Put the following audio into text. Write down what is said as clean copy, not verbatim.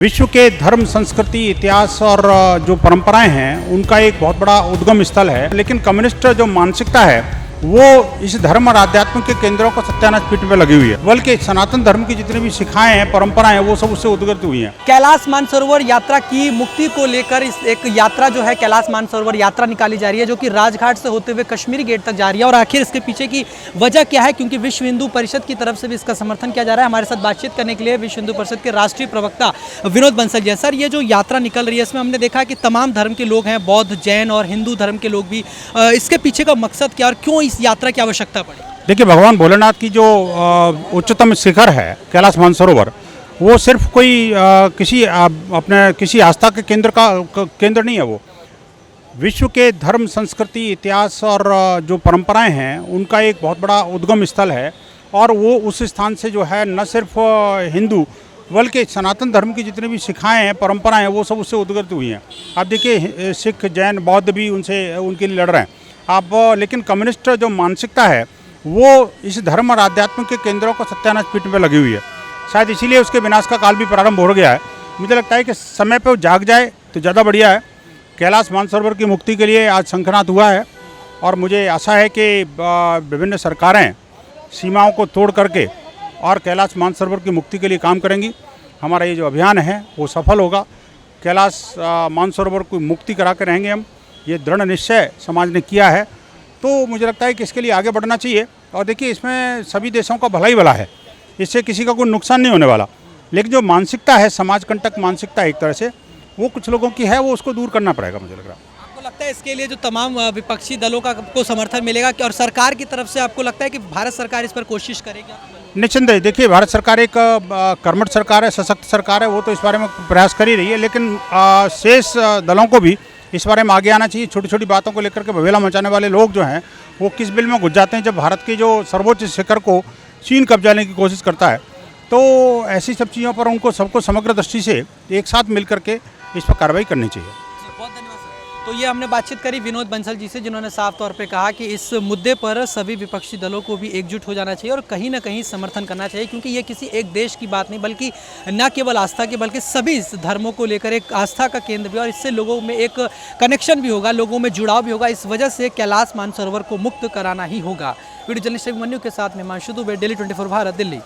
विश्व के धर्म, संस्कृति, इतिहास और जो परंपराएं हैं उनका एक बहुत बड़ा उद्गम स्थल है। लेकिन कम्युनिस्ट जो मानसिकता है वो इस धर्म और आध्यात्म के केंद्रों को सत्यानाश पीठ पे लगी हुई है। बल्कि सनातन धर्म की जितनी भी शिखाएं हैं, परंपराएं हैं, वो सब उससे उद्गत हुई हैं। कैलाश मानसरोवर यात्रा की मुक्ति को लेकर इस एक यात्रा जो है कैलाश मानसरोवर यात्रा निकाली जा रही है, जो कि राजघाट से होते हुए कश्मीरी गेट तक जा रही है। और आखिर इसके पीछे की वजह क्या है, क्योंकि विश्व हिंदू परिषद की तरफ से भी इसका समर्थन किया जा रहा है। हमारे साथ बातचीत करने के लिए विश्व हिंदू परिषद के राष्ट्रीय प्रवक्ता विनोद बंसल जी। सर, ये जो यात्रा निकल रही है इसमें हमने देखा कि तमाम धर्म के लोग हैं, बौद्ध, जैन और हिंदू धर्म के लोग भी। इसके पीछे का मकसद क्या और क्यों इस यात्रा की आवश्यकता पड़ी? देखिए, भगवान भोलेनाथ की जो उच्चतम शिखर है कैलाश मानसरोवर, वो सिर्फ कोई किसी आस्था के केंद्र नहीं है। वो विश्व के धर्म, संस्कृति, इतिहास और जो परंपराएं हैं उनका एक बहुत बड़ा उद्गम स्थल है। और वो उस स्थान से जो है न सिर्फ हिंदू बल्कि सनातन धर्म की जितनी भी शिखाएं हैं, परंपराएं हैं, वो सब उससे उद्गत हुई हैं। आप देखिए, सिख, जैन, बौद्ध भी उनके लिए लड़ रहे हैं। लेकिन कम्युनिस्ट जो मानसिकता है वो इस धर्म और आध्यात्म के केंद्रों को सत्यानाश पीठ पे लगी हुई है। शायद इसीलिए उसके विनाश का काल भी प्रारंभ हो गया है। मुझे लगता है कि समय पे वो जाग जाए तो ज़्यादा बढ़िया है। कैलाश मानसरोवर की मुक्ति के लिए आज शंखनाद हुआ है और मुझे आशा है कि विभिन्न सरकारें सीमाओं को तोड़ करके और कैलाश मानसरोवर की मुक्ति के लिए काम करेंगी। हमारा ये जो अभियान है वो सफल होगा। कैलाश मानसरोवर की मुक्ति करा के रहेंगे हम, ये दृढ़ निश्चय समाज ने किया है। तो मुझे लगता है कि इसके लिए आगे बढ़ना चाहिए। और देखिए, इसमें सभी देशों का भला ही भला है, इससे किसी का कोई नुकसान नहीं होने वाला। लेकिन जो मानसिकता है, समाज कंटक मानसिकता एक तरह से, वो कुछ लोगों की है, वो उसको दूर करना पड़ेगा। मुझे लग रहा है। आपको लगता है इसके लिए जो तमाम विपक्षी दलों का को समर्थन मिलेगा और सरकार की तरफ से आपको लगता है कि भारत सरकार इस पर कोशिश करेगी? निश्चिंत है। देखिए, भारत सरकार एक कर्मठ सरकार है, सशक्त सरकार है, वो तो इस बारे में प्रयास कर ही रही है। लेकिन शेष दलों को भी इस बारे में आगे आना चाहिए। छोटी छोटी बातों को लेकर के बवेला मचाने वाले लोग जो हैं वो किस बिल में घुस जाते हैं जब भारत की जो सर्वोच्च शिखर को चीन कब्जा लेने की कोशिश करता है। तो ऐसी सब चीज़ों पर उनको सबको समग्र दृष्टि से एक साथ मिल करके इस पर कार्रवाई करनी चाहिए। बहुत धन्यवाद सर। तो ये हमने बातचीत करी विनोद बंसल जी से, जिन्होंने साफ तौर पे कहा कि इस मुद्दे पर सभी विपक्षी दलों को भी एकजुट हो जाना चाहिए और कहीं ना कहीं समर्थन करना चाहिए, क्योंकि ये किसी एक देश की बात नहीं, बल्कि न केवल आस्था की बल्कि सभी धर्मों को लेकर एक आस्था का केंद्र भी, और इससे लोगों में एक कनेक्शन भी होगा, लोगों में जुड़ाव भी होगा। इस वजह से कैलाश मानसरोवर को मुक्त कराना ही होगा। वीडियो जर्नलिस्ट अभिमन्यु के साथ में हिमांशु दुबे, डेली 24 भारत, दिल्ली।